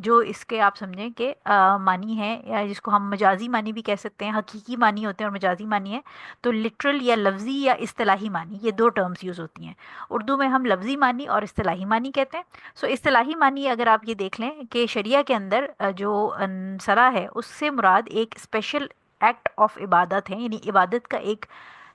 جو اس کے آپ سمجھیں کہ معنی ہے، یا جس کو ہم مجازی معنی بھی کہہ سکتے ہیں، حقیقی معنی ہوتے ہیں اور مجازی معنی ہے. تو لٹرل یا لفظی یا اصطلاحی معنی، یہ دو ٹرمز یوز ہوتی ہیں. اردو میں ہم لفظی معنی اور اصطلاحی معنی کہتے ہیں. سو اصطلاحی معنی اگر آپ یہ دیکھ لیں کہ شریعہ کے اندر جو صلاح ہے اس سے مراد ایک اسپیشل ایکٹ آف عبادت ہے، یعنی عبادت کا ایک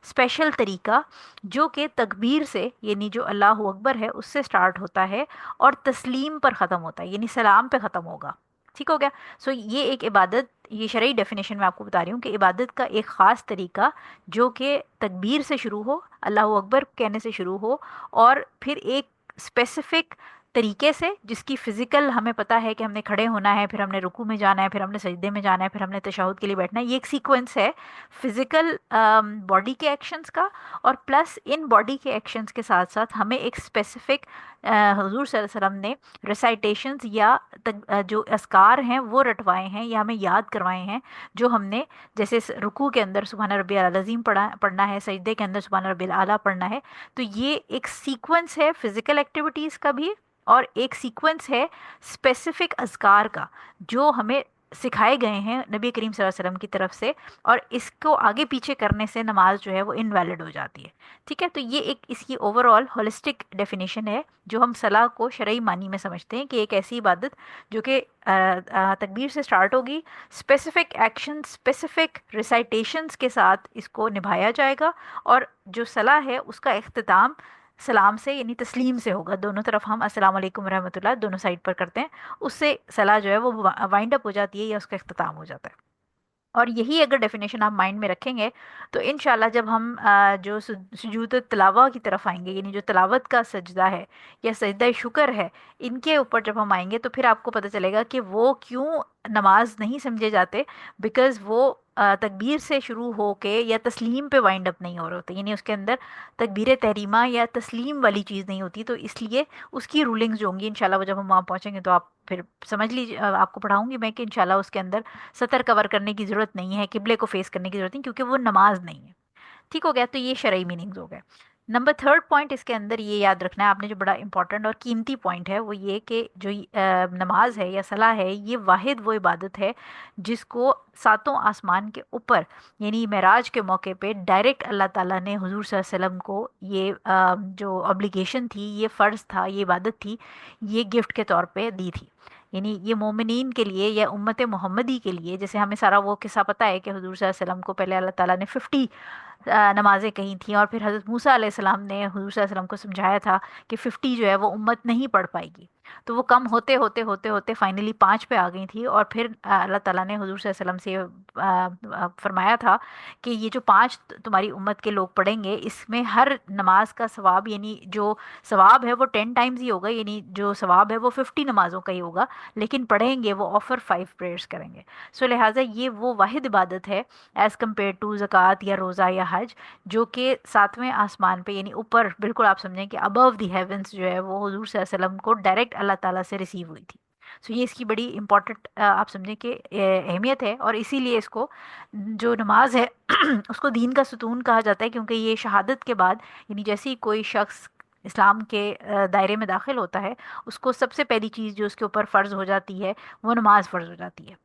اسپیشل طریقہ جو کہ تکبیر سے، یعنی جو اللہ اکبر ہے اس سے سٹارٹ ہوتا ہے اور تسلیم پر ختم ہوتا ہے، یعنی سلام پہ ختم ہوگا. ٹھیک ہو گیا. سو یہ ایک عبادت، یہ شرعی ڈیفینیشن میں آپ کو بتا رہی ہوں کہ عبادت کا ایک خاص طریقہ جو کہ تکبیر سے شروع ہو، اللہ اکبر کہنے سے شروع ہو، اور پھر ایک اسپیسیفک طریقے سے جس کی فزیکل ہمیں پتہ ہے کہ ہم نے کھڑے ہونا ہے، پھر ہم نے رکوع میں جانا ہے، پھر ہم نے سجدے میں جانا ہے، پھر ہم نے تشہد کے لیے بیٹھنا ہے. یہ ایک سیکوینس ہے فزیکل باڈی کے ایکشنز کا، اور پلس ان باڈی کے ایکشنز کے ساتھ ساتھ ہمیں ایک اسپیسیفک حضور صلی اللہ علیہ وسلم نے ریسائٹیشنز یا جو اذکار ہیں وہ رٹوائے ہیں یا ہمیں یاد کروائے ہیں، جو ہم نے جیسے رکوع کے اندر سبحان ربی العظیم پڑھنا ہے، سجدے کے اندر سبحان ربی الاعلیٰ پڑھنا ہے. تو یہ ایک سیکوینس ہے فزیکل ایکٹیویٹیز کا بھی، اور ایک سیکوینس ہے اسپیسیفک اذکار کا جو ہمیں سکھائے گئے ہیں نبی کریم صلی اللہ علیہ وسلم کی طرف سے، اور اس کو آگے پیچھے کرنے سے نماز جو ہے وہ انویلڈ ہو جاتی ہے. ٹھیک ہے. تو یہ ایک اس کی اوور آل ہولسٹک ڈیفینیشن ہے جو ہم صلاح کو شرعی معنی میں سمجھتے ہیں کہ ایک ایسی عبادت جو کہ تکبیر سے سٹارٹ ہوگی، اسپیسیفک ایکشن اسپیسیفک ریسائٹیشنس کے ساتھ اس کو نبھایا جائے گا، اور جو صلاح ہے اس کا اختتام سلام سے یعنی تسلیم سے ہوگا. دونوں طرف ہم السلام علیکم ورحمۃ اللہ دونوں سائڈ پر کرتے ہیں، اس سے صلاح جو ہے وہ وائنڈ اپ ہو جاتی ہے یا اس کا اختتام ہو جاتا ہے. اور یہی اگر ڈیفینیشن آپ مائنڈ میں رکھیں گے تو انشاءاللہ جب ہم جو سجود تلاوہ کی طرف آئیں گے، یعنی جو تلاوت کا سجدہ ہے یا سجدہ شکر ہے، ان کے اوپر جب ہم آئیں گے تو پھر آپ کو پتہ چلے گا کہ وہ کیوں نماز نہیں سمجھے جاتے، بیکاز وہ تکبیر سے شروع ہو کے یا تسلیم پہ وائنڈ اپ نہیں ہو رہے ہوتے، یعنی اس کے اندر تکبیر تحریمہ یا تسلیم والی چیز نہیں ہوتی. تو اس لیے اس کی رولنگز جو ہوں گی انشاءاللہ وہ جب ہم وہاں پہنچیں گے تو آپ پھر سمجھ لیجیے، آپ کو پڑھاؤں گی میں کہ انشاءاللہ اس کے اندر سطر کور کرنے کی ضرورت نہیں ہے، قبلے کو فیس کرنے کی ضرورت نہیں، کیونکہ وہ نماز نہیں ہے. ٹھیک ہو گیا. تو یہ شرعی میننگز ہو گئے. نمبر تھرڈ پوائنٹ اس کے اندر یہ یاد رکھنا ہے آپ نے، جو بڑا امپورٹنٹ اور قیمتی پوائنٹ ہے وہ یہ کہ جو نماز ہے یا صلاح ہے یہ واحد وہ عبادت ہے جس کو ساتوں آسمان کے اوپر، یعنی معراج کے موقع پہ ڈائریکٹ اللہ تعالیٰ نے حضور صلی اللہ علیہ وسلم کو یہ جو ابلیگیشن تھی، یہ فرض تھا، یہ عبادت تھی، یہ گفٹ کے طور پہ دی تھی. یعنی یہ مومنین کے لیے یا امت محمدی کے لیے، جیسے ہمیں سارا وہ قصہ پتہ ہے کہ حضور صلی اللہ علیہ وسلم کو پہلے اللہ تعالیٰ نے 50 نمازیں کہی تھیں، اور پھر حضرت موسیٰ علیہ السلام نے حضور صلی اللہ علیہ وسلم کو سمجھایا تھا کہ 50 جو ہے وہ امت نہیں پڑھ پائے گی. تو وہ کم ہوتے ہوتے ہوتے ہوتے فائنلی 5 پہ آ گئی تھی، اور پھر اللہ تعالیٰ نے حضور صلی اللہ علیہ وسلم سے فرمایا تھا کہ یہ جو 5 تمہاری امت کے لوگ پڑھیں گے اس میں ہر نماز کا ثواب، یعنی جو ثواب ہے وہ 10 ٹائمز ہی ہوگا، یعنی جو ثواب ہے وہ 50 نمازوں کا ہی ہوگا، لیکن پڑھیں گے وہ آفر 5 پریئرس کریں گے. سو لہٰذا یہ وہ واحد عبادت ہے ایز کمپیئر ٹو زکوٰۃ یا روزہ یا حج، جو کہ ساتویں آسمان پہ یعنی اوپر بالکل آپ سمجھیں کہ ابو دی ہیونس جو ہے وہ حضور صلی اللہ علیہ وسلم کو ڈائریکٹ اللہ تعالیٰ سے ریسیو ہوئی تھی. سو یہ اس کی بڑی امپورٹنٹ آپ سمجھیں کہ اہمیت ہے، اور اسی لیے اس کو جو نماز ہے اس کو دین کا ستون کہا جاتا ہے، کیونکہ یہ شہادت کے بعد یعنی جیسے ہی کوئی شخص اسلام کے دائرے میں داخل ہوتا ہے اس کو سب سے پہلی چیز جو اس کے اوپر فرض ہو جاتی ہے وہ نماز فرض ہو جاتی ہے.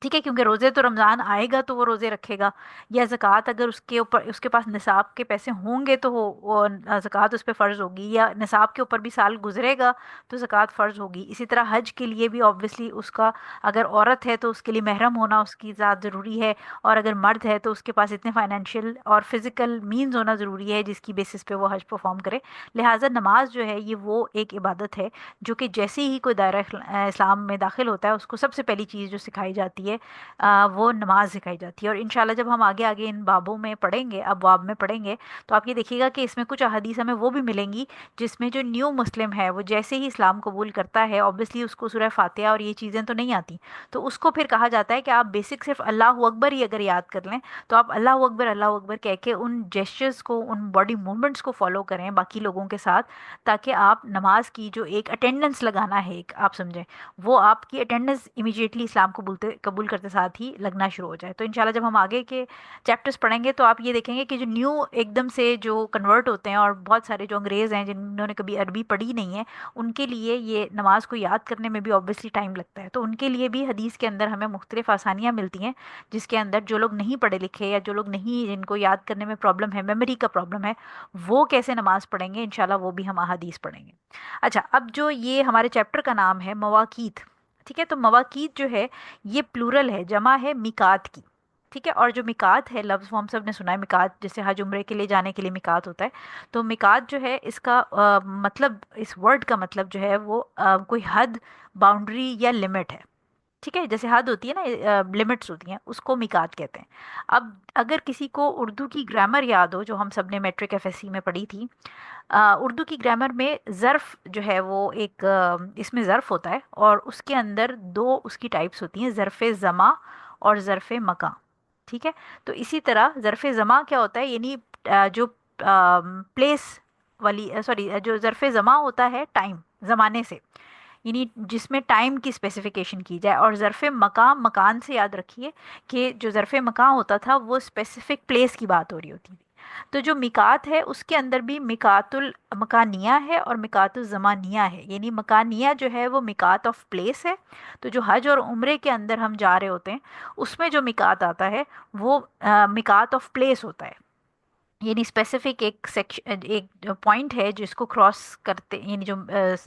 ٹھیک ہے. کیونکہ روزے تو رمضان آئے گا تو وہ روزے رکھے گا، یا زکوٰۃ اگر اس کے اوپر اس کے پاس نصاب کے پیسے ہوں گے تو وہ زکوٰۃ اس پہ فرض ہوگی، یا نصاب کے اوپر بھی سال گزرے گا تو زکوٰۃ فرض ہوگی. اسی طرح حج کے لیے بھی آبویسلی اس کا اگر عورت ہے تو اس کے لیے محرم ہونا اس کی ذات ضروری ہے، اور اگر مرد ہے تو اس کے پاس اتنے فائنینشیل اور فزیکل مینز ہونا ضروری ہے جس کی بیسس پہ وہ حج پرفارم کرے. لہٰذا نماز جو ہے یہ وہ ایک عبادت ہے جو کہ جیسے ہی کوئی دائرہ اسلام میں داخل ہوتا ہے اس کو سب سے پہلی چیز جو سکھائی جاتی ہے وہ نماز سکھائی جاتی ہے. اور انشاءاللہ جب ہم آگے آگے ان بابوں میں پڑھیں گے، ابواب میں پڑھیں گے، تو آپ یہ دیکھیے گا کہ اس میں کچھ احادیث ہمیں وہ بھی ملیں گی جس میں جو نیو مسلم ہے وہ جیسے ہی اسلام قبول کرتا ہے آبویسلی اس کو سورہ فاتحہ اور یہ چیزیں تو نہیں آتی، تو اس کو پھر کہا جاتا ہے کہ آپ بیسک صرف اللہ اکبر ہی اگر یاد کر لیں تو آپ اللہ اکبر کہہ کے ان جیسچرز کو، ان باڈی موومنٹس کو فالو کریں باقی لوگوں کے ساتھ، تاکہ آپ نماز کی جو ایک اٹینڈنس لگانا ہے، ایک آپ سمجھیں وہ آپ کی اٹینڈنس امیجیٹلی اسلام قبول قبول کرتے ساتھ ہی لگنا شروع ہو جائے. تو انشاءاللہ جب ہم آگے کے چیپٹرز پڑھیں گے تو آپ یہ دیکھیں گے کہ جو نیو ایک دم سے جو کنورٹ ہوتے ہیں، اور بہت سارے جو انگریز ہیں جنہوں نے کبھی عربی پڑھی نہیں ہے، ان کے لیے یہ نماز کو یاد کرنے میں بھی آبویسلی ٹائم لگتا ہے. تو ان کے لیے بھی حدیث کے اندر ہمیں مختلف آسانیاں ملتی ہیں، جس کے اندر جو لوگ نہیں پڑھے لکھے یا جو لوگ نہیں، جن کو یاد کرنے میں پرابلم ہے، میموری کا پرابلم ہے، وہ کیسے نماز پڑھیں گے انشاءاللہ وہ بھی ہم احادیث پڑھیں گے. اچھا، اب جو یہ ہمارے چیپٹر کا نام ہے مواقیت، ٹھیک ہے، تو مواقیت جو ہے یہ پلورل ہے، جمع ہے میقات کی. ٹھیک ہے، اور جو میقات ہے لفظ وہ ہم سب نے سنا ہے، میقات جیسے حج عمرے کے لیے جانے کے لیے میقات ہوتا ہے. تو میقات جو ہے اس کا مطلب، اس ورڈ کا مطلب جو ہے وہ کوئی حد، باؤنڈری یا لمٹ ہے. ٹھیک ہے، جیسے حد ہوتی ہے نا، لمٹس ہوتی ہیں، اس کو میقات کہتے ہیں. اب اگر کسی کو اردو کی گرامر یاد ہو، جو ہم سب نے میٹرک ایف ایس سی میں پڑھی تھی، اردو کی گرامر میں ظرف جو ہے وہ ایک اس میں ظرف ہوتا ہے، اور اس کے اندر دو اس کی ٹائپس ہوتی ہیں، ظرف زماں اور ظرف مکان. ٹھیک ہے، تو اسی طرح ظرف زماں کیا ہوتا ہے، یعنی جو پلیس والی، سوری، جو ظرف زماں ہوتا ہے ٹائم، زمانے سے، یعنی جس میں ٹائم کی اسپیسیفیکیشن کی جائے. اور ظرف مقام، مکان سے یاد رکھیے کہ جو ظرف مکان ہوتا تھا وہ اسپیسیفک پلیس کی بات ہو رہی ہوتی تھی. تو جو میقات ہے اس کے اندر بھی میقات المکانیہ ہے اور میقات الزمانیہ ہے. یعنی مکانیہ جو ہے وہ میقات آف پلیس ہے، تو جو حج اور عمرے کے اندر ہم جا رہے ہوتے ہیں اس میں جو میقات آتا ہے وہ میقات آف پلیس ہوتا ہے. یعنی اسپیسیفک ایک سیکشن، ایک پوائنٹ ہے جس کو کراس کرتے، یعنی جو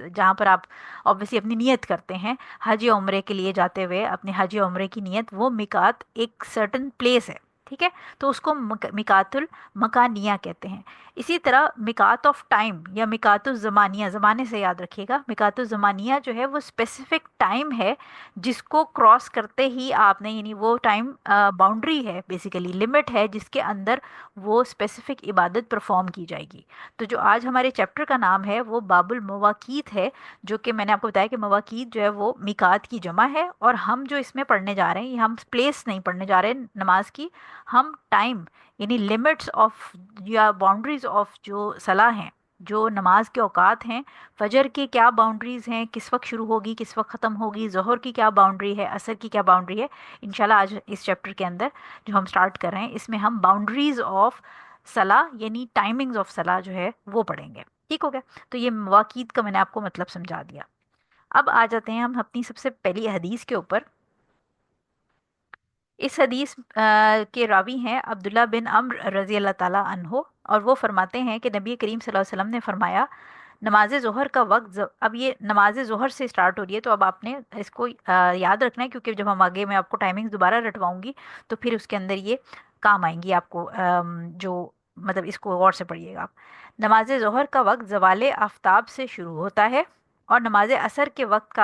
جہاں پر آپ obviously اپنی نیت کرتے ہیں حج یا عمرے کے لیے جاتے ہوئے، اپنے حج یا عمرے کی نیت، وہ میقات ایک سرٹن پلیس ہے. ٹھیک ہے، تو اس کو میقات المکانیہ کہتے ہیں. اسی طرح میقات آف ٹائم یا میقات الزمانیہ، زمانے سے یاد رکھیے گا، میقات الزمانیہ جو ہے وہ اسپیسیفک ٹائم ہے جس کو کراس کرتے ہی آپ نے، یعنی وہ ٹائم باؤنڈری ہے، بیسیکلی لمٹ ہے جس کے اندر وہ اسپیسیفک عبادت پرفارم کی جائے گی. تو جو آج ہمارے چیپٹر کا نام ہے وہ باب المواقیت ہے، جو کہ میں نے آپ کو بتایا کہ مواقیت جو ہے وہ میقات کی جمع ہے. اور ہم جو اس میں پڑھنے جا رہے ہیں، یہ ہم پلیس نہیں پڑھنے جا رہے نماز کی، ہم ٹائم، یعنی لمٹس آف یا باؤنڈریز آف جو صلاح ہیں، جو نماز کے اوقات ہیں، فجر کی کیا باؤنڈریز ہیں، کس وقت شروع ہوگی کس وقت ختم ہوگی، ظہر کی کیا باؤنڈری ہے، عصر کی کیا باؤنڈری ہے، انشاءاللہ آج اس چیپٹر کے اندر جو ہم سٹارٹ کر رہے ہیں اس میں ہم باؤنڈریز آف صلاح یعنی ٹائمنگز آف صلاح جو ہے وہ پڑھیں گے. ٹھیک ہو گیا، تو یہ مواقیت کا میں نے آپ کو مطلب سمجھا دیا. اب آ جاتے ہیں ہم اپنی سب سے پہلی حدیث کے اوپر. اس حدیث کے راوی ہیں عبداللہ بن عمر رضی اللہ تعالیٰ عنہ، اور وہ فرماتے ہیں کہ نبی کریم صلی اللہ علیہ وسلم نے فرمایا، نماز ظہر کا وقت اب یہ نماز ظہر سے سٹارٹ ہو رہی ہے، تو اب آپ نے اس کو یاد رکھنا ہے، کیونکہ جب ہم آگے میں آپ کو ٹائمنگز دوبارہ رٹواؤں گی تو پھر اس کے اندر یہ کام آئیں گی آپ کو، جو مطلب اس کو غور سے پڑھیے گا آپ. نماز ظہر کا وقت زوال آفتاب سے شروع ہوتا ہے اور نماز عصر کے وقت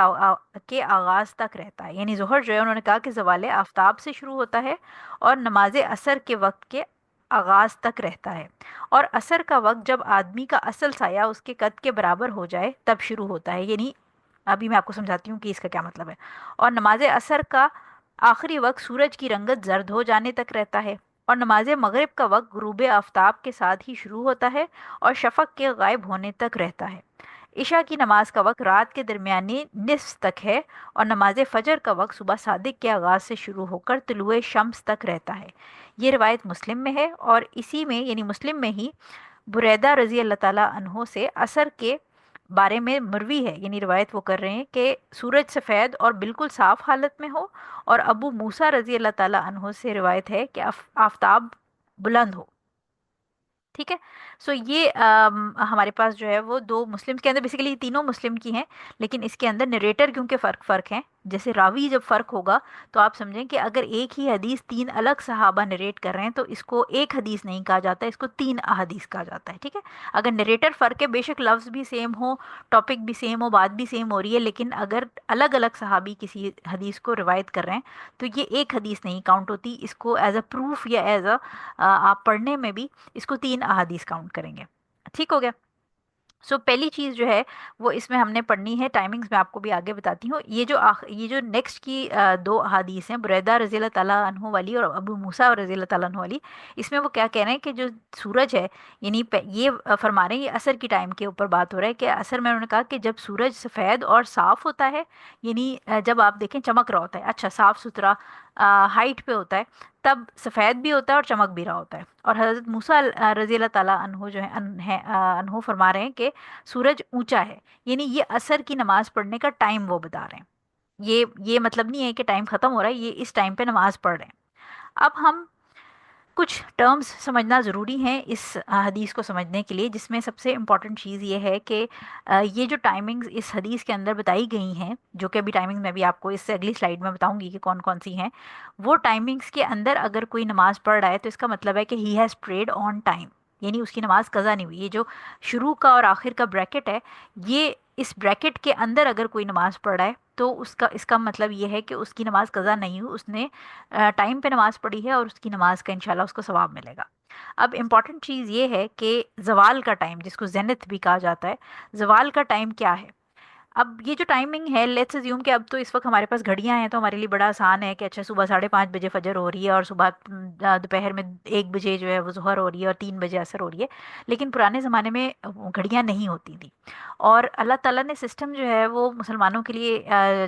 کے آغاز تک رہتا ہے. یعنی ظہر جو ہے انہوں نے کہا کہ زوال آفتاب سے شروع ہوتا ہے اور نماز عصر کے وقت کے آغاز تک رہتا ہے. اور عصر کا وقت جب آدمی کا اصل سایہ اس کے قد کے برابر ہو جائے تب شروع ہوتا ہے. یعنی ابھی میں آپ کو سمجھاتی ہوں کہ اس کا کیا مطلب ہے. اور نماز عصر کا آخری وقت سورج کی رنگت زرد ہو جانے تک رہتا ہے. اور نماز مغرب کا وقت غروب آفتاب کے ساتھ ہی شروع ہوتا ہے اور شفق کے غائب ہونے تک رہتا ہے. عشاء کی نماز کا وقت رات کے درمیانی نصف تک ہے اور نماز فجر کا وقت صبح صادق کے آغاز سے شروع ہو کر طلوع شمس تک رہتا ہے. یہ روایت مسلم میں ہے، اور اسی میں یعنی مسلم میں ہی بریدہ رضی اللہ تعالیٰ عنہ سے عصر کے بارے میں مروی ہے، یعنی روایت وہ کر رہے ہیں کہ سورج سفید اور بالکل صاف حالت میں ہو، اور ابو موسیٰ رضی اللہ تعالیٰ عنہ سے روایت ہے کہ آفتاب بلند ہو. ٹھیک ہے، سو یہ ہمارے پاس جو ہے وہ دو مسلم کے اندر، بیسیکلی تینوں مسلم کی ہیں، لیکن اس کے اندر نریٹر کیونکہ فرق ہیں، جیسے راوی جب فرق ہوگا تو آپ سمجھیں کہ اگر ایک ہی حدیث تین الگ صحابہ نریٹ کر رہے ہیں تو اس کو ایک حدیث نہیں کہا جاتا، اس کو تین احادیث کہا جاتا ہے. ٹھیک ہے، اگر نریٹر فرق ہے، بے شک لفظ بھی سیم ہو، ٹاپک بھی سیم ہو، بات بھی سیم ہو رہی ہے، لیکن اگر الگ الگ صحابی کسی حدیث کو روایت کر رہے ہیں تو یہ ایک حدیث نہیں کاؤنٹ ہوتی، اس کو ایز اے پروف یا ایز اے آپ پڑھنے میں بھی اس کو تین احادیث کاؤنٹ کریں گے. ٹھیک ہو گیا. پہلی چیز جو ہے وہ اس میں ہم نے پڑھنی ہے، ٹائمنگز میں آپ کو بھی آگے بتاتی ہوں۔ یہ جو نیکسٹ کی دو احادیث ہیں، بریدہ رضی اللہ تعالیٰ عنہ والی اور ابو موسیٰ رضی اللہ تعالیٰ عنہ والی، اس میں وہ کیا کہہ رہے ہیں کہ جو سورج ہے، یعنی یہ فرما رہے ہیں، یہ عصر کی ٹائم کے اوپر بات ہو رہا ہے کہ عصر میں انہوں نے کہا کہ جب سورج سفید اور صاف ہوتا ہے، یعنی جب آپ دیکھیں چمک رہا ہوتا ہے، اچھا صاف ستھرا ہائٹ پہ ہوتا ہے، تب سفید بھی ہوتا ہے اور چمک بھی رہا ہوتا ہے۔ اور حضرت موسیٰ رضی اللہ تعالیٰ عنہ جو عنہ فرما رہے ہیں کہ سورج اونچا ہے، یعنی یہ عصر کی نماز پڑھنے کا ٹائم وہ بتا رہے ہیں۔ یہ مطلب نہیں ہے کہ ٹائم ختم ہو رہا ہے، یہ اس ٹائم پہ نماز پڑھ رہے ہیں۔ اب ہم کچھ ٹرمز سمجھنا ضروری ہیں اس حدیث کو سمجھنے کے لیے، جس میں سب سے امپورٹنٹ چیز یہ ہے کہ یہ جو ٹائمنگز اس حدیث کے اندر بتائی گئی ہیں، جو کہ ابھی ٹائمنگ میں بھی آپ کو اس سے اگلی سلائیڈ میں بتاؤں گی کہ کون کون سی ہیں، وہ ٹائمنگز کے اندر اگر کوئی نماز پڑھ رہا ہے تو اس کا مطلب ہے کہ he has parade on time, یعنی اس کی نماز قضا نہیں ہوئی۔ یہ جو شروع کا اور آخر کا بریکٹ ہے، یہ اس بریکٹ کے اندر اگر کوئی نماز پڑھ رہا ہے تو اس کا مطلب یہ ہے کہ اس کی نماز قضا نہیں ہوئی، اس نے ٹائم پہ نماز پڑھی ہے اور اس کی نماز کا انشاءاللہ اس کو ثواب ملے گا۔ اب امپورٹنٹ چیز یہ ہے کہ زوال کا ٹائم، جس کو زینت بھی کہا جاتا ہے، زوال کا ٹائم کیا ہے؟ اب یہ جو ٹائمنگ ہے، لیٹس اسیوم کہ اب تو اس وقت ہمارے پاس گھڑیاں ہیں تو ہمارے لیے بڑا آسان ہے کہ اچھا صبح 5:30 بجے فجر ہو رہی ہے اور صبح دوپہر میں 1 بجے جو ہے وہ ظہر ہو رہی ہے اور 3 بجے عصر ہو رہی ہے۔ لیکن پرانے زمانے میں وہ گھڑیاں نہیں ہوتی تھیں، اور اللہ تعالیٰ نے سسٹم جو ہے وہ مسلمانوں کے لیے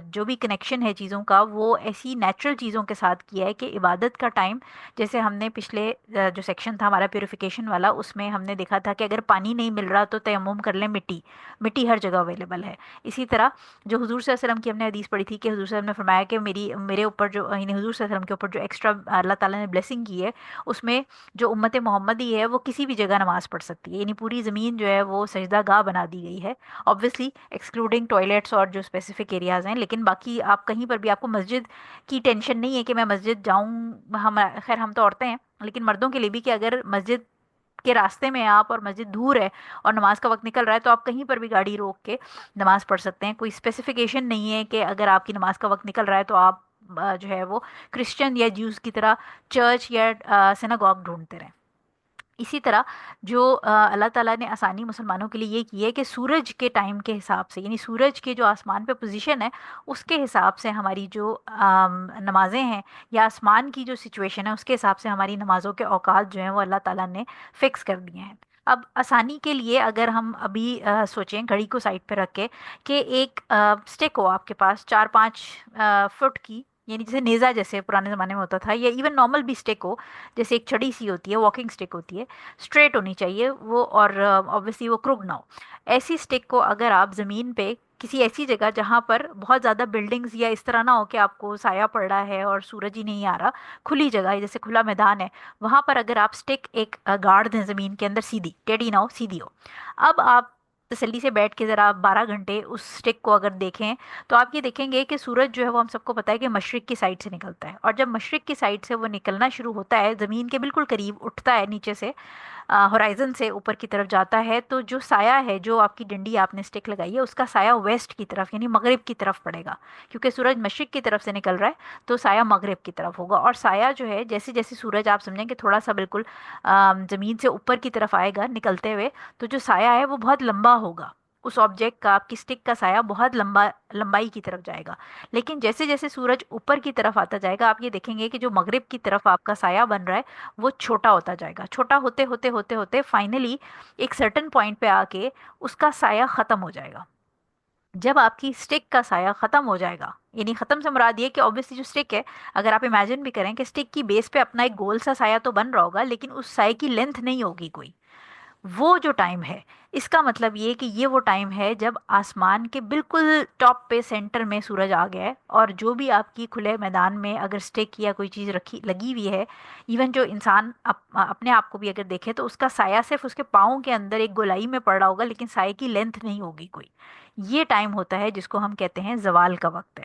جو بھی کنیکشن ہے چیزوں کا، وہ ایسی نیچرل چیزوں کے ساتھ کیا ہے کہ عبادت کا ٹائم، جیسے ہم نے پچھلے جو سیکشن تھا ہمارا پیوریفیکیشن والا، اس میں ہم نے دیکھا تھا کہ اگر پانی نہیں مل رہا تو تیمم کر لیں، مٹی مٹی ہر جگہ اویلیبل ہے۔ اسی طرح جو حضور صلی اللہ علیہ وسلم کی ہم نے حدیث پڑھی تھی کہ حضور صلی اللہ علیہ وسلم نے فرمایا کہ میرے اوپر جو، یعنی حضور صلی اللہ علیہ وسلم کے اوپر جو ایکسٹرا اللہ تعالیٰ نے بلیسنگ کی ہے، اس میں جو امت محمدی ہے وہ کسی بھی جگہ نماز پڑھ سکتی ہے، یعنی پوری زمین جو ہے وہ سجدہ گاہ بنا دی گئی ہے، obviously ایکسکلوڈنگ ٹوائلٹس اور جو اسپیسیفک ایریاز ہیں، لیکن باقی آپ کہیں پر بھی، آپ کو مسجد کی ٹینشن نہیں ہے کہ میں مسجد جاؤں، خیر ہم تو عورتیں ہیں، لیکن مردوں کے لیے بھی کہ اگر مسجد کے راستے میں آپ اور مسجد دور ہے اور نماز کا وقت نکل رہا ہے تو آپ کہیں پر بھی گاڑی روک کے نماز پڑھ سکتے ہیں۔ کوئی اسپیسیفیکیشن نہیں ہے کہ اگر آپ کی نماز کا وقت نکل رہا ہے تو آپ جو ہے وہ کرسچن یا جیوز کی طرح چرچ یا سیناگوگ ڈھونڈتے رہیں۔ اسی طرح جو اللہ تعالیٰ نے آسانی مسلمانوں کے لیے یہ کی ہے کہ سورج کے ٹائم کے حساب سے، یعنی سورج کے جو آسمان پہ پوزیشن ہے اس کے حساب سے ہماری جو نمازیں ہیں، یا آسمان کی جو سچویشن ہے اس کے حساب سے ہماری نمازوں کے اوقات جو ہیں وہ اللہ تعالیٰ نے فکس کر دیے ہیں۔ اب آسانی کے لیے اگر ہم ابھی سوچیں گھڑی کو سائڈ پہ رکھ کے کہ ایک سٹک ہو آپ کے پاس 4-5 فٹ کی، یعنی جیسے نیزا جیسے پرانے زمانے میں ہوتا تھا، یا ایون نارمل بھی سٹک ہو، جیسے ایک چھڑی سی ہوتی ہے، واکنگ سٹک ہوتی ہے، اسٹریٹ ہونی چاہیے وہ، اور obviously وہ کروگ نہ ہو۔ ایسی سٹک کو اگر آپ زمین پہ کسی ایسی جگہ جہاں پر بہت زیادہ بلڈنگز یا اس طرح نہ ہو کہ آپ کو سایہ پڑ رہا ہے اور سورج ہی نہیں آ رہا، کھلی جگہ ہے جیسے کھلا میدان ہے، وہاں پر اگر آپ سٹک ایک گاڑ دیں زمین کے اندر، سیدھی، ٹیڑھی نہ ہو، سیدھی ہو، اب آپ تسلی سے بیٹھ کے ذرا 12 گھنٹے اس سٹک کو اگر دیکھیں تو آپ یہ دیکھیں گے کہ سورج جو ہے وہ ہم سب کو پتہ ہے کہ مشرق کی سائڈ سے نکلتا ہے، اور جب مشرق کی سائڈ سے وہ نکلنا شروع ہوتا ہے، زمین کے بالکل قریب اٹھتا ہے نیچے سے، ہورائزن سے اوپر کی طرف جاتا ہے، تو جو سایہ ہے، جو آپ کی ڈنڈی آپ نے سٹک لگائی ہے، اس کا سایہ ویسٹ کی طرف یعنی مغرب کی طرف پڑے گا، کیونکہ سورج مشرق کی طرف سے نکل رہا ہے تو سایہ مغرب کی طرف ہوگا، اور سایہ جو ہے جیسے جیسے سورج آپ سمجھیں کہ تھوڑا سا بالکل زمین سے اوپر کی طرف آئے گا نکلتے ہوئے، تو جو سایہ ہے وہ بہت لمبا ہوگا، اس آبجیکٹ کا، آپ کی سٹک کا سایہ بہت لمبائی کی طرف جائے گا۔ لیکن جیسے جیسے سورج اوپر کی طرف آتا جائے گا، آپ یہ دیکھیں گے کہ جو مغرب کی طرف آپ کا سایہ بن رہا ہے وہ چھوٹا ہوتا جائے گا، چھوٹا ہوتے ہوتے ہوتے ہوتے فائنلی ایک سرٹن پوائنٹ پہ آ کے اس کا سایہ ختم ہو جائے گا۔ جب آپ کی سٹک کا سایہ ختم ہو جائے گا، یعنی ختم سے مراد یہ کہ obviously جو سٹک ہے، اگر آپ امیجن بھی کریں کہ سٹک کی بیس پہ اپنا ایک گول سا سایہ تو بن رہا ہوگا، لیکن اس سائے کی لینتھ نہیں ہوگی کوئی، وہ جو ٹائم ہے، اس کا مطلب یہ کہ یہ وہ ٹائم ہے جب آسمان کے بالکل ٹاپ پہ سینٹر میں سورج آ گیا ہے، اور جو بھی آپ کی کھلے میدان میں اگر سٹک یا کوئی چیز رکھی لگی ہوئی ہے، ایون جو انسان اپنے آپ کو بھی اگر دیکھے تو اس کا سایہ صرف اس کے پاؤں کے اندر ایک گولائی میں پڑ رہا ہوگا، لیکن سائے کی لینتھ نہیں ہوگی کوئی۔ یہ ٹائم ہوتا ہے جس کو ہم کہتے ہیں زوال کا وقت ہے،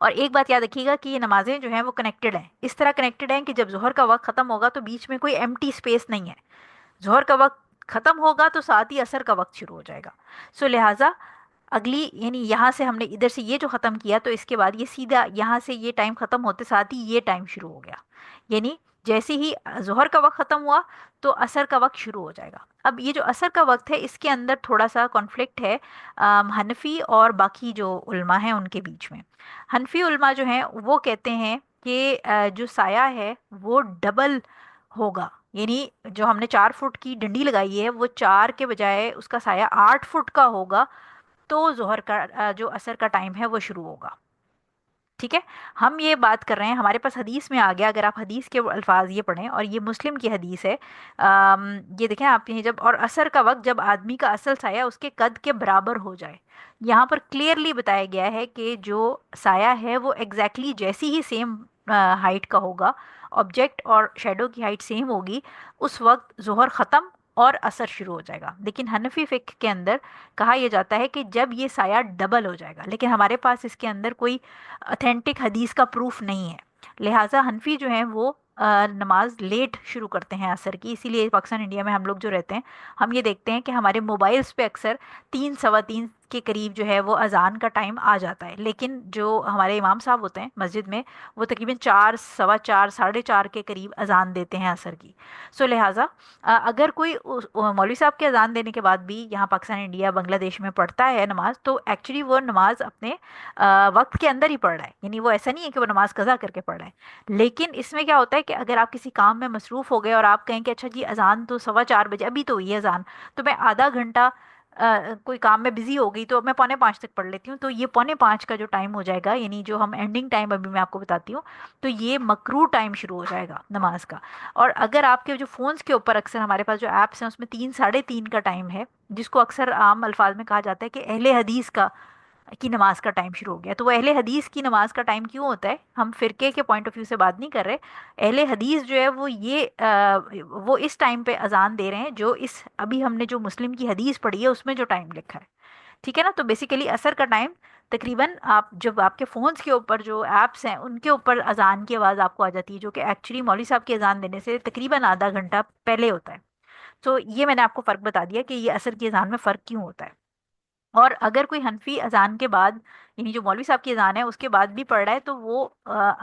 اور ایک بات یاد رکھیے گا کہ یہ نمازیں جو ہیں وہ کنیکٹڈ ہیں، اس طرح کنیکٹڈ ہیں کہ جب ظہر کا وقت ختم ہوگا تو بیچ میں کوئی ایمٹی اسپیس نہیں ہے، ظہر کا وقت ختم ہوگا تو ساتھ ہی عصر کا وقت شروع ہو جائے گا. سو لہٰذا اگلی یعنی یہاں سے ہم نے ادھر سے یہ جو ختم کیا تو اس کے بعد یہ سیدھا یہاں سے یہ ٹائم ختم ہوتے ساتھ ہی یہ ٹائم شروع ہو گیا، یعنی جیسے ہی ظہر کا وقت ختم ہوا تو عصر کا وقت شروع ہو جائے گا. اب یہ جو عصر کا وقت ہے اس کے اندر تھوڑا سا کانفلکٹ ہے حنفی اور باقی جو علماء ہیں ان کے بیچ میں. حنفی علماء جو ہیں وہ کہتے ہیں کہ جو سایہ ہے وہ ڈبل ہوگا، یعنی جو ہم نے 4 فٹ کی ڈنڈی لگائی ہے وہ 4 کے بجائے اس کا سایہ 8 فٹ کا ہوگا، تو ظہر کا جو عصر کا ٹائم ہے وہ شروع ہوگا. ٹھیک ہے، ہم یہ بات کر رہے ہیں ہمارے پاس حدیث میں آ گیا، اگر آپ حدیث کے الفاظ یہ پڑھیں اور یہ مسلم کی حدیث ہے. یہ دیکھیں آپ یہ جب اور عصر کا وقت جب آدمی کا اصل سایہ اس کے قد کے برابر ہو جائے، یہاں پر کلیئرلی بتایا گیا ہے کہ جو سایہ ہے وہ ایگزیکٹلی جیسی ہی سیم ہائٹ کا ہوگا، آبجیکٹ اور شیڈو کی ہائٹ سیم ہوگی، اس وقت ظہر ختم اور عصر شروع ہو جائے گا. لیکن حنفی فقہ کے اندر کہا یہ جاتا ہے کہ جب یہ سایہ ڈبل ہو جائے گا، لیکن ہمارے پاس اس کے اندر کوئی اتھینٹک حدیث کا پروف نہیں ہے، لہٰذا حنفی جو ہیں وہ نماز لیٹ شروع کرتے ہیں عصر کی. اسی لیے پاکستان انڈیا میں ہم لوگ جو رہتے ہیں ہم یہ دیکھتے ہیں کہ ہمارے موبائلز پہ اکثر 3 سوا 3 کے قریب جو ہے وہ اذان کا ٹائم آ جاتا ہے، لیکن جو ہمارے امام صاحب ہوتے ہیں مسجد میں وہ تقریباً 4 سوا 4 ساڑھے 4 کے قریب اذان دیتے ہیں عصر کی. سو لہٰذا اگر کوئی مولوی صاحب کے اذان دینے کے بعد بھی یہاں پاکستان انڈیا بنگلہ دیش میں پڑھتا ہے نماز، تو ایکچولی وہ نماز اپنے وقت کے اندر ہی پڑھ رہا ہے، یعنی وہ ایسا نہیں ہے کہ وہ نماز قضا کر کے پڑھ رہا ہے. لیکن اس میں کیا ہوتا ہے کہ اگر آپ کسی کام میں مصروف ہو گئے اور آپ کہیں کہ اچھا جی اذان تو 4:15 بجے ابھی تو ہوئی ہے اذان، تو میں آدھا گھنٹہ کوئی کام میں بزی ہو گئی تو میں 4:45 تک پڑھ لیتی ہوں، تو یہ 4:45 کا جو ٹائم ہو جائے گا، یعنی جو ہم اینڈنگ ٹائم ابھی میں آپ کو بتاتی ہوں، تو یہ مکرو ٹائم شروع ہو جائے گا نماز کا. اور اگر آپ کے جو فونز کے اوپر اکثر ہمارے پاس جو ایپس ہیں اس میں 3 ساڑھے 3 کا ٹائم ہے، جس کو اکثر عام الفاظ میں کہا جاتا ہے کہ اہل حدیث کی نماز کا ٹائم شروع ہو گیا. تو وہ اہل حدیث کی نماز کا ٹائم کیوں ہوتا ہے؟ ہم فرقے کے پوائنٹ آف ویو سے بات نہیں کر رہے. اہل حدیث جو ہے وہ اس ٹائم پہ اذان دے رہے ہیں جو اس ابھی ہم نے جو مسلم کی حدیث پڑھی ہے اس میں جو ٹائم لکھا ہے. ٹھیک ہے نا؟ تو بیسیکلی عصر کا ٹائم تقریباً آپ جب آپ کے فونز کے اوپر جو ایپس ہیں ان کے اوپر اذان کی آواز آپ کو آ جاتی ہے، جو کہ ایکچولی مولوی صاحب کے اذان دینے سے تقریباً آدھا گھنٹہ پہلے ہوتا ہے. تو یہ میں نے آپ کو فرق بتا دیا کہ یہ عصر کی اذان میں فرق کیوں ہوتا ہے. اور اگر کوئی حنفی اذان کے بعد یعنی جو مولوی صاحب کی اذان ہے اس کے بعد بھی پڑھ رہا ہے تو وہ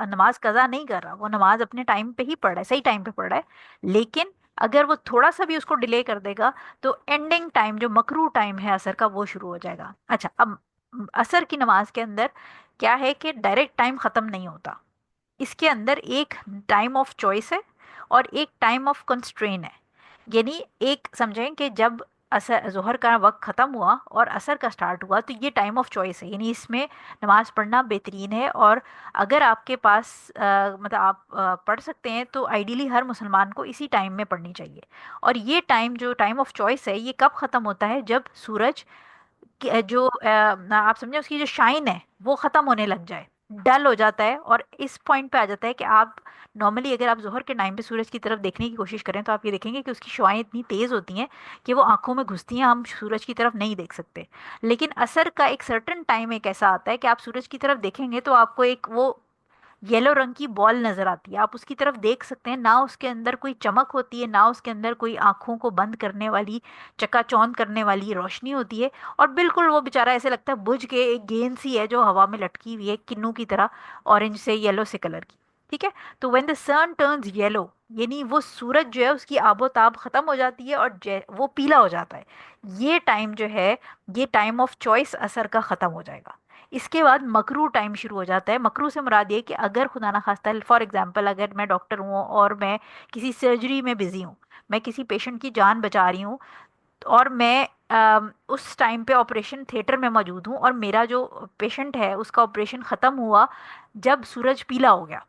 نماز قضا نہیں کر رہا، وہ نماز اپنے ٹائم پہ ہی پڑھ رہا ہے، صحیح ٹائم پہ پڑھ رہا ہے. لیکن اگر وہ تھوڑا سا بھی اس کو ڈیلے کر دے گا تو اینڈنگ ٹائم جو مکرو ٹائم ہے عصر کا وہ شروع ہو جائے گا. اچھا، اب عصر کی نماز کے اندر کیا ہے کہ ڈائریکٹ ٹائم ختم نہیں ہوتا، اس کے اندر ایک ٹائم آف چوائس ہے اور ایک ٹائم آف کنسٹرین ہے. یعنی ایک سمجھیں کہ جب ظہر کا وقت ختم ہوا اور عصر کا سٹارٹ ہوا تو یہ ٹائم آف چوائس ہے، یعنی اس میں نماز پڑھنا بہترین ہے. اور اگر آپ کے پاس مطلب آپ پڑھ سکتے ہیں تو آئیڈیلی ہر مسلمان کو اسی ٹائم میں پڑھنی چاہیے. اور یہ ٹائم جو ٹائم آف چوائس ہے یہ کب ختم ہوتا ہے؟ جب سورج جو آپ سمجھیں اس کی جو شائن ہے وہ ختم ہونے لگ جائے، ڈل ہو جاتا ہے، اور اس پوائنٹ پہ آ جاتا ہے کہ آپ نارملی اگر آپ ظہر کے ٹائم پہ سورج کی طرف دیکھنے کی کوشش کریں تو آپ یہ دیکھیں گے کہ اس کی شعائیں اتنی تیز ہوتی ہیں کہ وہ آنکھوں میں گھستی ہیں، ہم سورج کی طرف نہیں دیکھ سکتے. لیکن عصر کا ایک سرٹن ٹائم ایک ایسا آتا ہے کہ آپ سورج کی طرف دیکھیں گے تو آپ کو ایک وہ یلو رنگ کی بال نظر آتی ہے، آپ اس کی طرف دیکھ سکتے ہیں، نہ اس کے اندر کوئی چمک ہوتی ہے، نہ اس کے اندر کوئی آنکھوں کو بند کرنے والی چکا چوند کرنے والی روشنی ہوتی ہے، اور بالکل وہ بیچارہ ایسے لگتا ہے بجھ کے ایک گیند سی ہے جو ہوا میں لٹکی ہوئی ہے کنو کی طرح، اورنج سے یلو سے کلر کی. ٹھیک ہے، تو when the sun turns yellow یعنی وہ سورج جو ہے اس کی آب و تاب ختم ہو جاتی ہے اور وہ پیلا ہو جاتا ہے. یہ ٹائم جو ہے یہ ٹائم آف چوائس عصر کا ختم ہو جائے گا. اس کے بعد مکرو ٹائم شروع ہو جاتا ہے. مکرو سے مراد یہ کہ اگر خدا نہ خواستہ فار ایگزامپل اگر میں ڈاکٹر ہوں اور میں کسی سرجری میں بزی ہوں، میں کسی پیشنٹ کی جان بچا رہی ہوں، اور میں اس ٹائم پہ آپریشن تھیٹر میں موجود ہوں اور میرا جو پیشنٹ ہے اس کا آپریشن ختم ہوا جب سورج پیلا ہو گیا.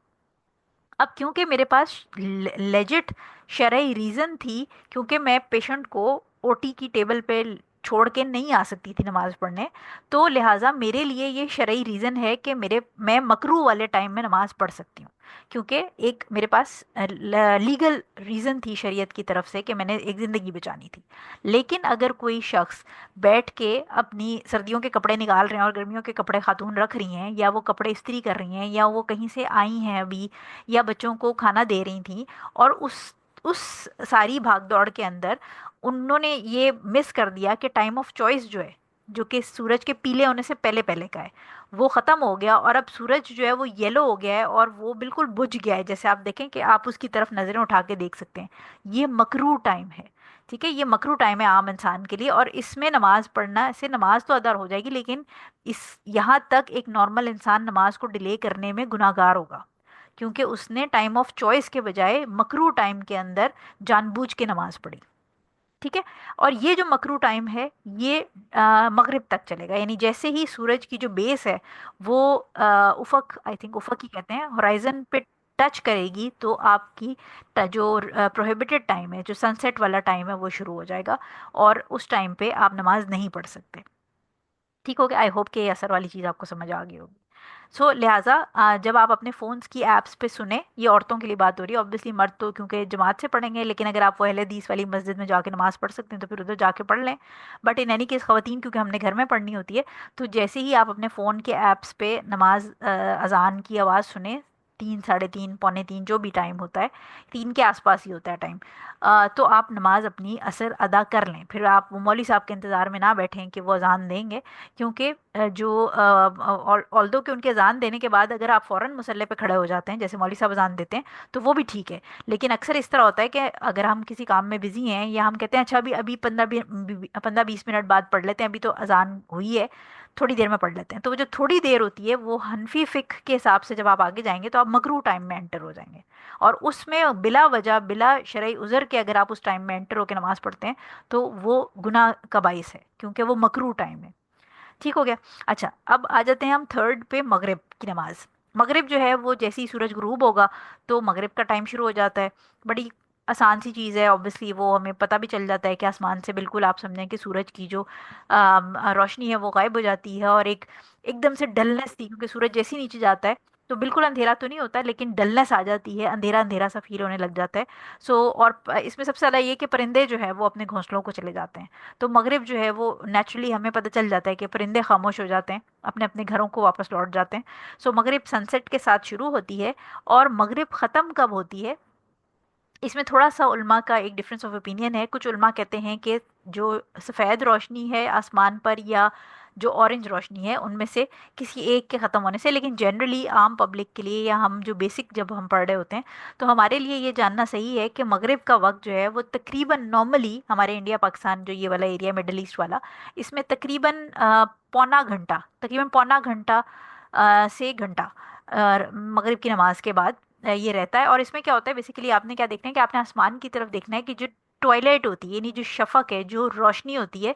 اب کیونکہ میرے پاس لیجٹ شرعی ریزن تھی، کیونکہ میں پیشنٹ کو او ٹی کی ٹیبل پہ چھوڑ کے نہیں آ سکتی تھی نماز پڑھنے، تو لہٰذا میرے لیے یہ شرعی ریزن ہے کہ میں مکرو والے ٹائم میں نماز پڑھ سکتی ہوں. کیونکہ ایک میرے پاس لیگل ریزن تھی شریعت کی طرف سے کہ میں نے ایک زندگی بچانی تھی. لیکن اگر کوئی شخص بیٹھ کے اپنی سردیوں کے کپڑے نکال رہے ہیں اور گرمیوں کے کپڑے خاتون رکھ رہی ہیں، یا وہ کپڑے استری کر رہی ہیں، یا وہ کہیں سے آئی ہیں ابھی، یا بچوں کو کھانا دے رہی تھیں، اور اس ساری بھاگ دوڑ کے اندر انہوں نے یہ مس کر دیا کہ ٹائم آف چوائس جو ہے، جو کہ سورج کے پیلے ہونے سے پہلے پہلے کا ہے، وہ ختم ہو گیا، اور اب سورج جو ہے وہ یلو ہو گیا ہے اور وہ بالکل بجھ گیا ہے. جیسے آپ دیکھیں کہ آپ اس کی طرف نظریں اٹھا کے دیکھ سکتے ہیں. یہ مکرو ٹائم ہے. ٹھیک ہے، یہ مکرو ٹائم ہے عام انسان کے لیے، اور اس میں نماز پڑھنا سے نماز تو ادا ہو جائے گی، لیکن اس یہاں تک ایک نارمل انسان نماز کو ڈیلے کرنے میں گناہ گار ہوگا، کیونکہ اس نے ٹائم آف چوائس کے بجائے مکرو ٹائم کے اندر جان بوجھ کے نماز پڑھی. ٹھیک ہے. اور یہ جو مکرو ٹائم ہے یہ مغرب تک چلے گا، یعنی جیسے ہی سورج کی جو بیس ہے وہ افق، آئی تھنک افق ہی کہتے ہیں، ہورائزن پہ ٹچ کرے گی، تو آپ کی جو پروہیبٹڈ ٹائم ہے، جو سن سیٹ والا ٹائم ہے، وہ شروع ہو جائے گا، اور اس ٹائم پہ آپ نماز نہیں پڑھ سکتے. ٹھیک ہو گیا. آئی ہوپ کہ یہ اثر والی چیز آپ کو سمجھ آ گئی ہوگی. سو لہٰذا جب آپ اپنے فونس کی ایپس پہ سنیں، یہ عورتوں کے لیے بات ہو رہی ہے، obviously مرد تو کیونکہ جماعت سے پڑھیں گے، لیکن اگر آپ وہ اہل حدیث والی مسجد میں جا کے نماز پڑھ سکتے ہیں تو پھر ادھر جا کے پڑھ لیں. بٹ ان اینی کیس خواتین، کیونکہ ہم نے گھر میں پڑھنی ہوتی ہے، تو جیسے ہی آپ اپنے فون کے ایپس پہ نماز اذان کی آواز سنیں، 3، 3:30، پونے 3، جو بھی ٹائم ہوتا ہے، 3 کے آس پاس ہی ہوتا ہے ٹائم، تو آپ نماز اپنی اثر ادا کر لیں. پھر آپ وہ مولوی صاحب کے انتظار میں نہ بیٹھیں کہ وہ اذان دیں گے، کیونکہ جو آلدو کہ ان کے اذان دینے کے بعد اگر آپ فوراً مصلی پہ کھڑے ہو جاتے ہیں جیسے مولوی صاحب اذان دیتے ہیں تو وہ بھی ٹھیک ہے. لیکن اکثر اس طرح ہوتا ہے کہ اگر ہم کسی کام میں بزی ہیں، یا ہم کہتے ہیں اچھا ابھی 15-20 منٹ بعد پڑھ لیتے ہیں، ابھی تو اذان ہوئی ہے، تھوڑی دیر میں پڑھ لیتے ہیں، تو وہ جو تھوڑی دیر ہوتی ہے وہ حنفی فقہ کے حساب سے جب آپ آگے جائیں گے تو آپ مکرو ٹائم میں انٹر ہو جائیں گے، اور اس میں بلا وجہ، بلا شرعی عذر کے اگر آپ اس ٹائم میں انٹر ہو کے نماز پڑھتے ہیں تو وہ گناہ کا باعث ہے، کیونکہ وہ مکرو ٹائم ہے. ٹھیک ہو گیا. اچھا، اب آ جاتے ہیں ہم تھرڈ پہ، مغرب کی نماز. مغرب جو ہے وہ جیسے ہی سورج غروب ہوگا تو مغرب کا ٹائم شروع ہو جاتا ہے. بڑی آسان سی چیز ہے، obviously وہ ہمیں پتہ بھی چل جاتا ہے کہ آسمان سے بالکل آپ سمجھیں کہ سورج کی جو روشنی ہے وہ غائب ہو جاتی ہے، اور ایک دم سے ڈلنس تھی، کیونکہ سورج جیسے ہی نیچے جاتا ہے تو بالکل اندھیرا تو نہیں ہوتا لیکن ڈلنس آ جاتی ہے، اندھیرا اندھیرا سا فیل ہونے لگ جاتا ہے. سو اور اس میں سب سے زیادہ یہ کہ پرندے جو ہے وہ اپنے گھونسلوں کو چلے جاتے ہیں. تو مغرب جو ہے وہ نیچرلی ہمیں پتہ چل جاتا ہے کہ پرندے خاموش ہو جاتے ہیں، اپنے اپنے گھروں کو واپس لوٹ جاتے ہیں. سو مغرب سن سیٹ کے ساتھ شروع ہوتی ہے، اور مغرب ختم کب ہوتی ہے، اس میں تھوڑا سا علماء کا ایک ڈفرینس آف اوپینین ہے. کچھ علماء کہتے ہیں کہ جو سفید روشنی ہے آسمان پر، یا جو اورنج روشنی ہے، ان میں سے کسی ایک کے ختم ہونے سے. لیکن جنرلی عام پبلک کے لیے، یا ہم جو بیسک جب ہم پڑھ رہے ہوتے ہیں، تو ہمارے لیے یہ جاننا صحیح ہے کہ مغرب کا وقت جو ہے وہ تقریباً نارملی ہمارے انڈیا پاکستان جو یہ والا ایریا، مڈل ایسٹ والا، اس میں تقریباً پونا گھنٹہ، تقریباً پونا گھنٹہ سے گھنٹہ مغرب کی نماز کے بعد یہ رہتا ہے. اور اس میں کیا ہوتا ہے بیسیکلی، آپ نے کیا دیکھنا ہے کہ آپ نے آسمان کی طرف دیکھنا ہے کہ جو ٹوائلائٹ ہوتی ہے، یعنی جو شفق ہے، جو روشنی ہوتی ہے،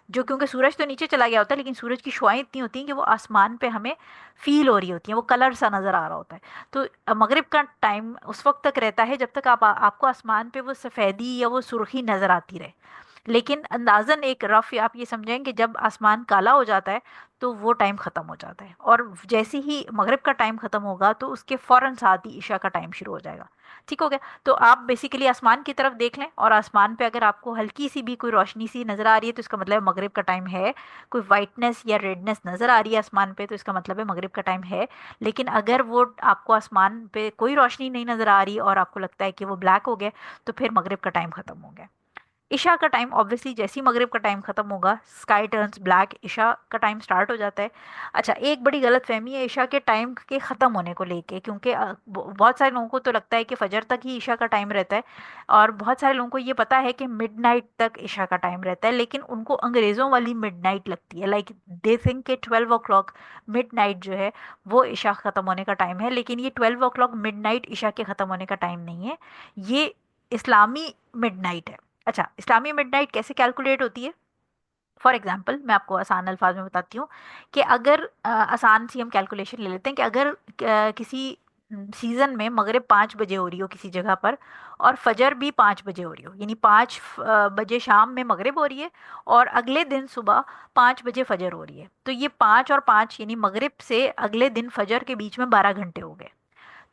جو کیونکہ سورج تو نیچے چلا گیا ہوتا ہے لیکن سورج کی شعائیں اتنی ہوتی ہیں کہ وہ آسمان پہ ہمیں فیل ہو رہی ہوتی ہیں، وہ کلر سا نظر آ رہا ہوتا ہے. تو مغرب کا ٹائم اس وقت تک رہتا ہے جب تک آپ کو آسمان پہ وہ سفیدی یا وہ سرخی نظر آتی رہے. لیکن اندازاً ایک رف آپ یہ سمجھیں کہ جب آسمان کالا ہو جاتا ہے تو وہ ٹائم ختم ہو جاتا ہے، اور جیسے ہی مغرب کا ٹائم ختم ہوگا تو اس کے فوراً ساتھ ہی عشاء کا ٹائم شروع ہو جائے گا. ٹھیک ہو گیا. تو آپ بیسیکلی آسمان کی طرف دیکھ لیں، اور آسمان پہ اگر آپ کو ہلکی سی بھی کوئی روشنی سی نظر آ رہی ہے تو اس کا مطلب ہے مغرب کا ٹائم ہے. کوئی وائٹنس یا ریڈنس نظر آ رہی ہے آسمان پہ تو اس کا مطلب ہے مغرب کا ٹائم ہے. لیکن اگر وہ آپ کو آسمان پہ کوئی روشنی نہیں نظر آ رہی اور آپ کو لگتا ہے کہ وہ بلیک ہو گیا تو پھر مغرب کا ٹائم ختم ہو گیا. عشاء کا ٹائم obviously جیسی مغرب کا ٹائم ختم ہوگا، اسکائی ٹرنز بلیک، عشاء کا ٹائم سٹارٹ ہو جاتا ہے. اچھا، ایک بڑی غلط فہمی ہے عشاء کے ٹائم کے ختم ہونے کو لے کے، کیونکہ بہت سارے لوگوں کو تو لگتا ہے کہ فجر تک ہی عشاء کا ٹائم رہتا ہے، اور بہت سارے لوگوں کو یہ پتا ہے کہ مڈ نائٹ تک عشاء کا ٹائم رہتا ہے، لیکن ان کو انگریزوں والی مڈ نائٹ لگتی ہے. لائک دے تھنک کہ 12 o'clock مڈ نائٹ جو ہے وہ عشاء ختم ہونے کا ٹائم ہے، لیکن یہ 12 o'clock مڈ نائٹ عشاء کے ختم ہونے کا ٹائم نہیں ہے، یہ اسلامی مڈ نائٹ ہے. اچھا، اسلامی مڈ نائٹ کیسے کیلکولیٹ ہوتی ہے؟ فار ایگزامپل میں آپ کو آسان الفاظ میں بتاتی ہوں کہ اگر آسان سی ہم کیلکولیشن لے لیتے ہیں کہ اگر کسی سیزن میں مغرب 5 بجے ہو رہی ہو کسی جگہ پر، اور فجر بھی 5 بجے ہو رہی ہو، یعنی 5 بجے شام میں مغرب ہو رہی ہے اور اگلے دن صبح 5 بجے فجر ہو رہی ہے، تو یہ 5 اور 5 یعنی مغرب سے اگلے دن فجر کے بیچ میں 12 گھنٹے ہو گئے.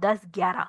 10, 11,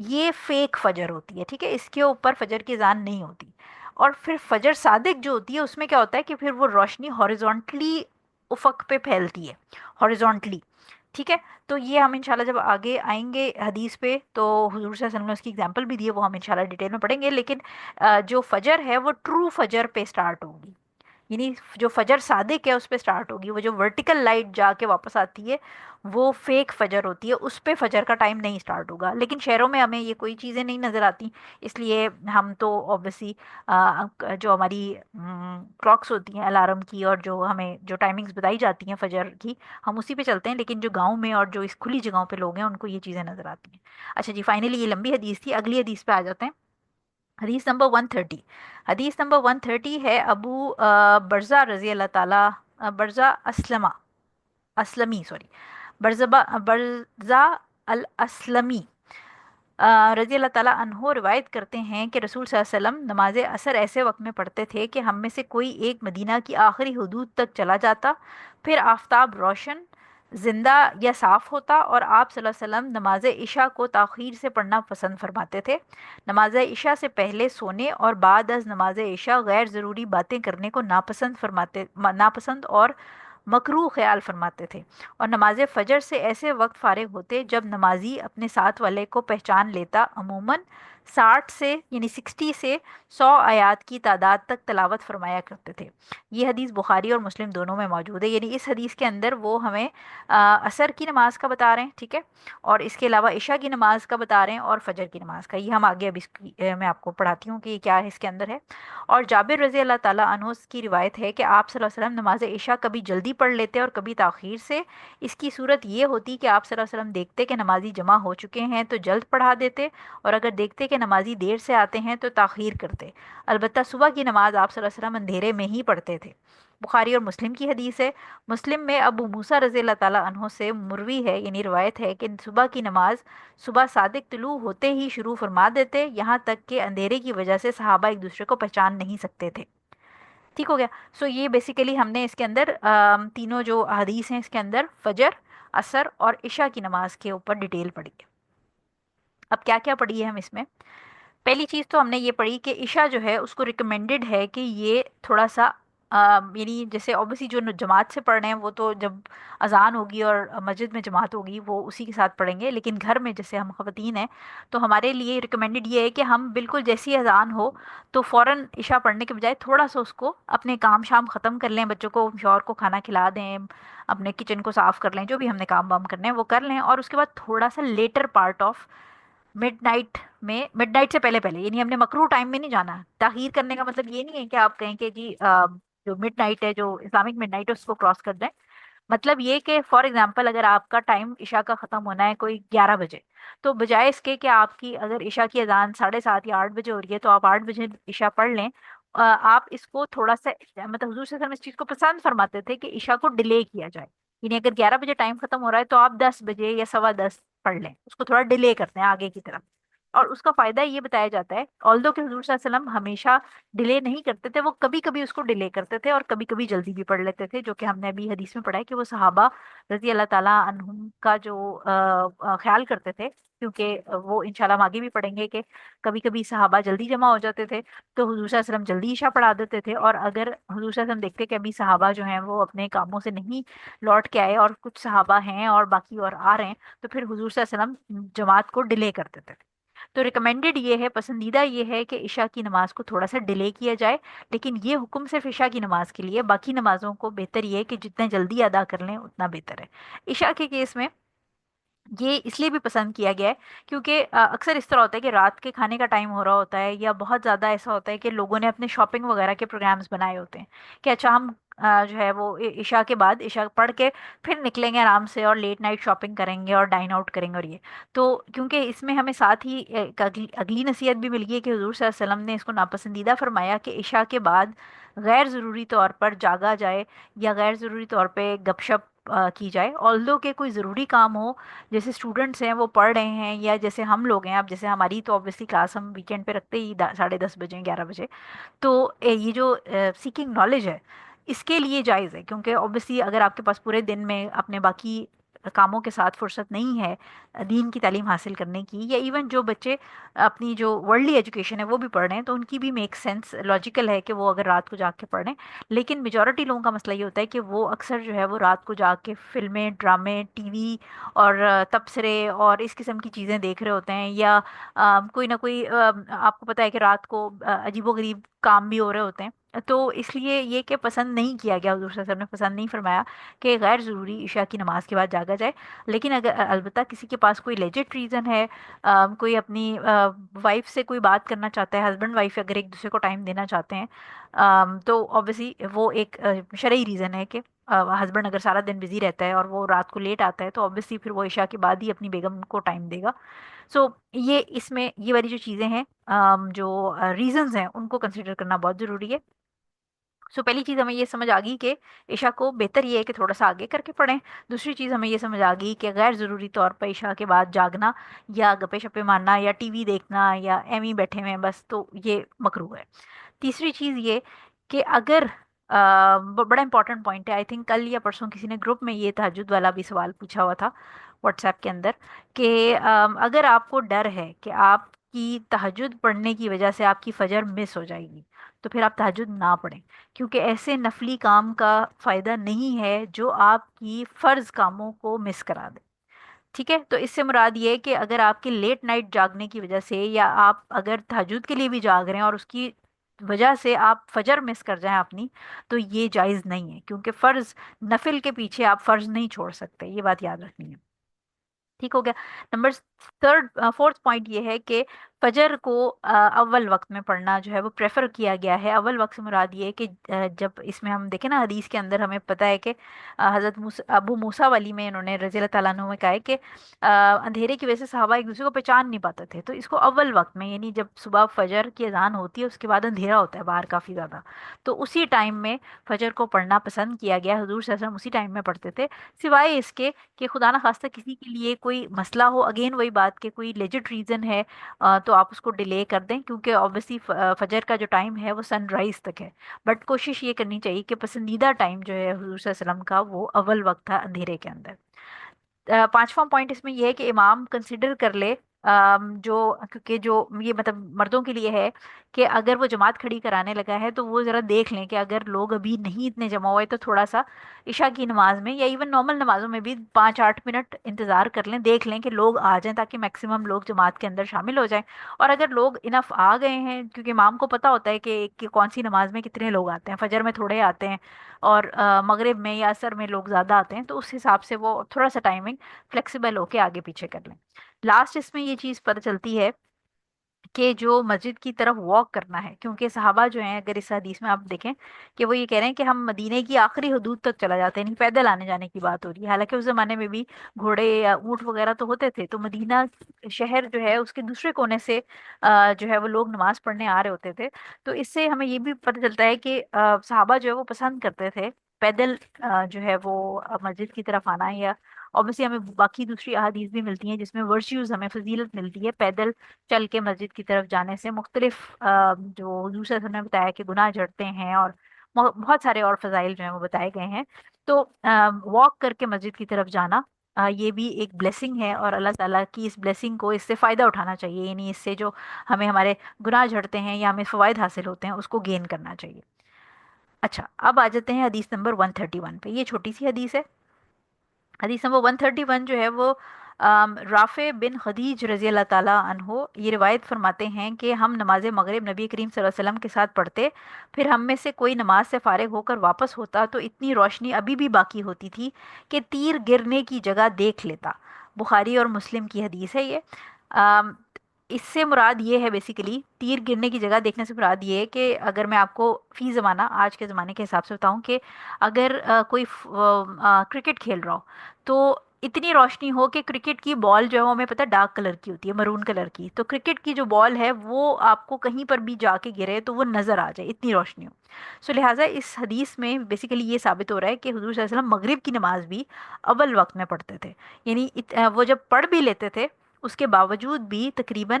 یہ فیک فجر ہوتی ہے، ٹھیک ہے، اس کے اوپر فجر کی اذان نہیں ہوتی۔ اور پھر فجر صادق جو ہوتی ہے اس میں کیا ہوتا ہے کہ پھر وہ روشنی ہاریزونٹلی افق پہ پھیلتی ہے، ہاریزونٹلی، ٹھیک ہے۔ تو یہ ہم انشاءاللہ جب آگے آئیں گے حدیث پہ تو حضور صلی اللہ علیہ وسلم نے اس کی اگزامپل بھی دی ہے، وہ ہم انشاءاللہ ڈیٹیل میں پڑھیں گے، لیکن جو فجر ہے وہ ٹرو فجر پہ سٹارٹ ہوگی، یعنی جو فجر صادق ہے اس پہ سٹارٹ ہوگی، وہ جو ورٹیکل لائٹ جا کے واپس آتی ہے وہ فیک فجر ہوتی ہے، اس پہ فجر کا ٹائم نہیں سٹارٹ ہوگا۔ لیکن شہروں میں ہمیں یہ کوئی چیزیں نہیں نظر آتی، اس لیے ہم تو اوبیسلی جو ہماری کلاکس ہوتی ہیں الارم کی اور جو ہمیں جو ٹائمنگز بتائی جاتی ہیں فجر کی، ہم اسی پہ چلتے ہیں، لیکن جو گاؤں میں اور جو اس کھلی جگہوں پہ لوگ ہیں ان کو یہ چیزیں نظر آتی ہیں۔ اچھا جی، فائنلی یہ لمبی حدیث تھی، اگلی حدیث پہ آ جاتے ہیں۔ حدیث نمبر 130، حدیث نمبر 130 ہے ابو برزہ رضی اللہ تعالیٰ، برزہ اسلمی سوری، برزہ الاسلمی رضی اللہ تعالیٰ عنہ روایت کرتے ہیں کہ رسول صلی اللہ علیہ وسلم نماز عصر ایسے وقت میں پڑھتے تھے کہ ہم میں سے کوئی ایک مدینہ کی آخری حدود تک چلا جاتا، پھر آفتاب روشن، زندہ یا صاف ہوتا، اور آپ صلی اللہ علیہ وسلم نماز عشاء کو تاخیر سے پڑھنا پسند فرماتے تھے۔ نماز عشاء سے پہلے سونے اور بعد از نماز عشاء غیر ضروری باتیں کرنے کو ناپسند اور مکروہ خیال فرماتے تھے، اور نماز فجر سے ایسے وقت فارغ ہوتے جب نمازی اپنے ساتھ والے کو پہچان لیتا، عموماً 60 سے یعنی 60 سے 100 آیات کی تعداد تک تلاوت فرمایا کرتے تھے۔ یہ حدیث بخاری اور مسلم دونوں میں موجود ہے، یعنی اس حدیث کے اندر وہ ہمیں عصر کی نماز کا بتا رہے ہیں، ٹھیک ہے، اور اس کے علاوہ عشاء کی نماز کا بتا رہے ہیں اور فجر کی نماز کا، یہ ہم آگے اب اس کی میں آپ کو پڑھاتی ہوں کہ یہ کیا ہے اس کے اندر ہے۔ اور جابر رضی اللہ تعالیٰ عنہ کی روایت ہے کہ آپ صلی اللہ علیہ وسلم نماز عشاء کبھی جلدی پڑھ لیتے اور کبھی تاخیر سے۔ اس کی صورت یہ ہوتی کہ آپ صلی اللہ علیہ وسلم دیکھتے کہ نمازی جمع ہو چکے ہیں تو جلد پڑھا دیتے، اور اگر دیکھتے کہ نمازی دیر سے آتے ہیں تو تاخیر کرتے۔ البتہ صبح کی نماز آپ صلی اللہ علیہ وسلم اندھیرے میں ہی پڑھتے تھے۔ بخاری اور مسلم کی حدیث ہے۔ مسلم میں ابو موسیٰ رضی اللہ تعالیٰ عنہ سے مروی ہے، یعنی روایت ہے کہ صبح کی نماز صبح صادق طلوع ہوتے ہی شروع فرما دیتے، یہاں تک کہ اندھیرے کی وجہ سے صحابہ ایک دوسرے کو پہچان نہیں سکتے تھے۔ ٹھیک ہو گیا۔ سو یہ بیسیکلی ہم نے اس کے اندر تینوں جو حدیث ہیں اس کے اندر فجر، عصر اور عشاء کی نماز کے اوپر ڈیٹیل پڑھی ہے۔ اب کیا کیا پڑھی ہے ہم اس میں؟ پہلی چیز تو ہم نے یہ پڑھی کہ عشاء جو ہے اس کو ریکمینڈڈ ہے کہ یہ تھوڑا سا یعنی جیسے اوبیسلی جو جماعت سے پڑھ رہے ہیں وہ تو جب اذان ہوگی اور مسجد میں جماعت ہوگی وہ اسی کے ساتھ پڑھیں گے، لیکن گھر میں جیسے ہم خواتین ہیں تو ہمارے لیے ریکمینڈڈ یہ ہے کہ ہم بالکل جیسی اذان ہو تو فوراً عشاء پڑھنے کے بجائے تھوڑا سا اس کو اپنے کام شام ختم کر لیں، بچوں کو شوہر کو کھانا کھلا دیں، اپنے کچن کو صاف کر لیں، جو بھی ہم نے کام وام کرنے ہیں وہ کر لیں، اور اس کے بعد تھوڑا سا later part of midnight سے پہلے پہلے، یعنی ہم نے مکرو ٹائم میں نہیں جانا۔ تاخیر کرنے کا مطلب یہ نہیں ہے کہ آپ کہیں کہ جی جو مڈ نائٹ ہے، جو اسلامک مڈ نائٹ ہے اس کو کراس کر دیں۔ مطلب یہ کہ فار ایگزامپل اگر آپ کا ٹائم عشاء کا ختم ہونا ہے کوئی 11 بجے، تو بجائے اس کے کہ آپ کی اگر عشاء کی اذان 7:30 یا 8 بجے ہو رہی ہے تو آپ 8 بجے عشاء پڑھ لیں، آپ اس کو تھوڑا سا مطلب حضور صلی اللہ علیہ وسلم اس چیز کو پسند فرماتے تھے کہ عشاء کو ڈیلے کیا جائے، یعنی اگر 11 بجے ٹائم ختم ہو رہا ہے تو آپ 10 بجے یا 10:15 پڑھ لیں، اس کو تھوڑا ڈیلے کرتے ہیں آگے کی طرف۔ اور اس کا فائدہ یہ بتایا جاتا ہے، آلدو کہ حضور صلی اللہ علیہ وسلم ہمیشہ ڈیلے نہیں کرتے تھے، وہ کبھی کبھی اس کو ڈیلے کرتے تھے اور کبھی کبھی جلدی بھی پڑھ لیتے تھے، جو کہ ہم نے ابھی حدیث میں پڑھا ہے کہ وہ صحابہ رضی اللہ تعالیٰ عنہم کا جو خیال کرتے تھے، کیونکہ وہ انشاءاللہ ہم آگے بھی پڑھیں گے کہ کبھی کبھی صحابہ جلدی جمع ہو جاتے تھے تو حضور صلی اللہ علیہ وسلم جلدی عشاء پڑھا دیتے تھے، اور اگر حضور صلی اللہ علیہ وسلم دیکھتے کہ ابھی صحابہ جو ہیں وہ اپنے کاموں سے نہیں لوٹ کے آئے اور کچھ صحابہ ہیں اور باقی اور آ رہے ہیں، تو پھر حضور صلی اللہ علیہ وسلم جماعت کو ڈیلے کر دیتے تھے۔ تو ریکمینڈڈ یہ ہے، پسندیدہ یہ ہے کہ عشاء کی نماز کو تھوڑا سا ڈیلے کیا جائے، لیکن یہ حکم صرف عشاء کی نماز کے لیے، باقی نمازوں کو بہتر یہ ہے کہ جتنا جلدی ادا کر لیں اتنا بہتر ہے۔ عشاء کے کیس میں یہ اس لیے بھی پسند کیا گیا ہے کیونکہ اکثر اس طرح ہوتا ہے کہ رات کے کھانے کا ٹائم ہو رہا ہوتا ہے، یا بہت زیادہ ایسا ہوتا ہے کہ لوگوں نے اپنے شاپنگ وغیرہ کے پروگرامز بنائے ہوتے ہیں کہ اچھا ہم جو ہے وہ عشاء کے بعد عشاء پڑھ کے پھر نکلیں گے آرام سے اور لیٹ نائٹ شاپنگ کریں گے اور ڈائن آؤٹ کریں گے، اور یہ تو کیونکہ اس میں ہمیں ساتھ ہی ایک اگلی نصیحت بھی مل گئی ہے کہ حضور صلی اللہ علیہ وسلم نے اس کو ناپسندیدہ فرمایا کہ عشاء کے بعد غیر ضروری طور پر جاگا جائے یا غیر ضروری طور پہ گپ شپ کی جائے، آلدو کہ کوئی ضروری کام ہو، جیسے اسٹوڈنٹس ہیں وہ پڑھ رہے ہیں، یا جیسے ہم لوگ ہیں، اب جیسے ہماری تو آبویسلی کلاس ہم ویکینڈ پہ رکھتے ہی 10:30 بجے 11 بجے، تو یہ جو سیکنگ نالج ہے اس کے لیے جائز ہے، کیونکہ آبویسلی اگر آپ کے پاس پورے دن میں اپنے باقی کاموں کے ساتھ فرصت نہیں ہے دین کی تعلیم حاصل کرنے کی، یا ایون جو بچے اپنی جو ورلڈلی ایجوکیشن ہے وہ بھی پڑھ رہے ہیں، تو ان کی بھی میک سینس، لاجیکل ہے کہ وہ اگر رات کو جاگ کے پڑھ رہے ہیں۔ لیکن میجورٹی لوگوں کا مسئلہ یہ ہوتا ہے کہ وہ اکثر جو ہے وہ رات کو جاگ کے فلمیں، ڈرامے، ٹی وی اور تبصرے اور اس قسم کی چیزیں دیکھ رہے ہوتے ہیں، یا کوئی نہ کوئی آپ کو پتہ ہے کہ رات کو عجیب و غریب کام بھی ہو رہے ہوتے ہیں۔ تو اس لیے یہ کہ پسند نہیں کیا گیا، حضور صلی اللہ علیہ وسلم نے پسند نہیں فرمایا کہ غیر ضروری عشاء کی نماز کے بعد جاگا جائے۔ لیکن اگر البتہ کسی کے پاس کوئی لیجٹ ریزن ہے، کوئی اپنی وائف سے کوئی بات کرنا چاہتا ہے، ہسبینڈ وائف اگر ایک دوسرے کو ٹائم دینا چاہتے ہیں، تو obviously وہ ایک شرعی ریزن ہے کہ ہسبینڈ اگر سارا دن بزی رہتا ہے اور وہ رات کو لیٹ آتا ہے تو obviously پھر وہ عشاء کے بعد ہی اپنی بیگم کو ٹائم دے گا۔ سو یہ اس میں یہ والی جو چیزیں ہیں، جو ریزنز ہیں، ان کو کنسیڈر کرنا بہت ضروری ہے۔ سو پہلی چیز ہمیں یہ سمجھ آ گئی کہ عشاء کو بہتر یہ ہے کہ تھوڑا سا آگے کر کے پڑھیں۔ دوسری چیز ہمیں یہ سمجھ آ گئی کہ غیر ضروری طور پر عشاء کے بعد جاگنا یا گپے شپے مارنا یا ٹی وی دیکھنا یا ایویں ہی بیٹھے ہوئے ہیں بس، تو یہ مکروہ ہے۔ تیسری چیز یہ کہ اگر بڑا امپورٹنٹ پوائنٹ ہے، آئی تھنک کل یا پرسوں کسی نے گروپ میں یہ تہجد والا بھی سوال پوچھا ہوا تھا واٹس ایپ کے اندر، کہ اگر آپ کو ڈر ہے کہ آپ کی تہجد پڑھنے کی وجہ سے آپ کی فجر مس ہو جائے گی تو پھر آپ تہجد نہ پڑھیں، کیونکہ ایسے نفلی کام کا فائدہ نہیں ہے جو آپ کی فرض کاموں کو مس کرا دے۔ ٹھیک ہے، تو اس سے مراد یہ ہے کہ اگر آپ کے لیٹ نائٹ جاگنے کی وجہ سے، یا آپ اگر تہجد کے لیے بھی جاگ رہے ہیں اور اس کی وجہ سے آپ فجر مس کر جائیں اپنی، تو یہ جائز نہیں ہے، کیونکہ فرض نفل کے پیچھے آپ فرض نہیں چھوڑ سکتے، یہ بات یاد رکھنی ہے۔ ٹھیک ہو گیا۔ نمبر فورتھ پوائنٹ یہ ہے کہ فجر کو اول وقت میں پڑھنا جو ہے وہ پریفر کیا گیا ہے۔ اول وقت سے مراد یہ ہے کہ جب اس میں ہم دیکھیں نا حدیث کے اندر ہمیں پتہ ہے کہ حضرت ابو موسیٰ والی میں انہوں نے رضی اللہ تعالیٰ عنہ میں کہا ہے کہ اندھیرے کی وجہ سے صحابہ ایک دوسرے کو پہچان نہیں پاتے تھے، تو اس کو اول وقت میں، یعنی جب صبح فجر کی اذان ہوتی ہے اس کے بعد اندھیرا ہوتا ہے باہر کافی زیادہ، تو اسی ٹائم میں فجر کو پڑھنا پسند کیا گیا۔ حضور صلی اللہ علیہ وسلم اسی ٹائم میں پڑھتے تھے، سوائے اس کے کہ خدا نہ خواستہ کسی کے لیے کوئی مسئلہ ہو، اگین وہی بات کہ کوئی لیجٹ ریزن ہے تو آپ اس کو ڈیلے کر دیں، کیونکہ آبویسلی فجر کا جو ٹائم ہے وہ سن رائز تک ہے، بٹ کوشش یہ کرنی چاہیے کہ پسندیدہ ٹائم جو ہے حضور صلی اللہ علیہ وسلم کا وہ اول وقت تھا اندھیرے کے اندر۔ پانچواں پوائنٹ اس میں یہ ہے کہ امام کنسیڈر کر لے جو، کیونکہ جو یہ مطلب مردوں کے لیے ہے کہ اگر وہ جماعت کھڑی کرانے لگا ہے تو وہ ذرا دیکھ لیں کہ اگر لوگ ابھی نہیں اتنے جمع ہوئے تو تھوڑا سا عشاء کی نماز میں یا ایون نارمل نمازوں میں بھی 5-8 منٹ انتظار کر لیں، دیکھ لیں کہ لوگ آ جائیں تاکہ میکسیمم لوگ جماعت کے اندر شامل ہو جائیں۔ اور اگر لوگ انف آ گئے ہیں، کیونکہ امام کو پتہ ہوتا ہے کہ کون سی نماز میں کتنے لوگ آتے ہیں، فجر میں تھوڑے آتے ہیں اور مغرب میں یا عصر میں لوگ زیادہ آتے ہیں، تو اس حساب سے وہ تھوڑا سا ٹائمنگ فلیکسیبل ہو کے آگے پیچھے کر لیں۔ لاسٹ اس میں یہ چیز پتہ چلتی ہے کہ جو مسجد کی طرف واک کرنا ہے، کیونکہ صحابہ جو ہیں اگر اس حدیث میں آپ دیکھیں کہ وہ یہ کہہ رہے ہیں کہ ہم مدینے کی آخری حدود تک چلا جاتے ہیں، یعنی پیدل آنے جانے کی بات ہو رہی ہے، حالانکہ اس زمانے میں بھی گھوڑے یا اونٹ وغیرہ تو ہوتے تھے، تو مدینہ شہر جو ہے اس کے دوسرے کونے سے جو ہے وہ لوگ نماز پڑھنے آ رہے ہوتے تھے۔ تو اس سے ہمیں یہ بھی پتہ چلتا ہے کہ صحابہ جو ہے وہ پسند کرتے تھے پیدل جو ہے وہ مسجد کی طرف آنا، یا obviously ہمیں باقی دوسری احادیث بھی ملتی ہیں جس میں ورچیوز ہمیں فضیلت ملتی ہے پیدل چل کے مسجد کی طرف جانے سے، مختلف جو حضور صلی اللہ علیہ وسلم نے بتایا کہ گناہ جھڑتے ہیں، اور بہت سارے اور فضائل جو ہیں وہ بتائے گئے ہیں۔ تو واک کر کے مسجد کی طرف جانا یہ بھی ایک بلیسنگ ہے، اور اللہ تعالیٰ کی اس بلیسنگ کو، اس سے فائدہ اٹھانا چاہیے، یعنی اس سے جو ہمیں ہمارے گناہ جھڑتے ہیں یا ہمیں فوائد حاصل ہوتے ہیں اس کو گین کرنا چاہیے۔ اچھا، اب آ جاتے ہیں حدیث نمبر 131 پہ۔ یہ چھوٹی سی حدیث ہے۔ حدیث نمبر 131 جو ہے وہ رافع بن خدیج رضی اللہ تعالیٰ عنہ یہ روایت فرماتے ہیں کہ ہم نماز مغرب نبی کریم صلی اللہ علیہ وسلم کے ساتھ پڑھتے، پھر ہم میں سے کوئی نماز سے فارغ ہو کر واپس ہوتا تو اتنی روشنی ابھی بھی باقی ہوتی تھی کہ تیر گرنے کی جگہ دیکھ لیتا۔ بخاری اور مسلم کی حدیث ہے یہ۔ آم، اس سے مراد یہ ہے، بیسیکلی تیر گرنے کی جگہ دیکھنے سے مراد یہ ہے کہ اگر میں آپ کو فی زمانہ آج کے زمانے کے حساب سے بتاؤں کہ اگر کوئی کرکٹ کھیل رہا ہو تو اتنی روشنی ہو کہ کرکٹ کی بال جو ہے وہ ہمیں پتہ ہے ڈارک کلر کی ہوتی ہے، مرون کلر کی، تو کرکٹ کی جو بال ہے وہ آپ کو کہیں پر بھی جا کے گرے تو وہ نظر آ جائے، اتنی روشنی ہو۔ سو لہٰذا اس حدیث میں بیسیکلی یہ ثابت ہو رہا ہے کہ حضور صلی اللہ علیہ وسلم مغرب کی نماز بھی اول وقت میں پڑھتے تھے، یعنی وہ جب پڑھ بھی لیتے تھے اس کے باوجود بھی تقریباً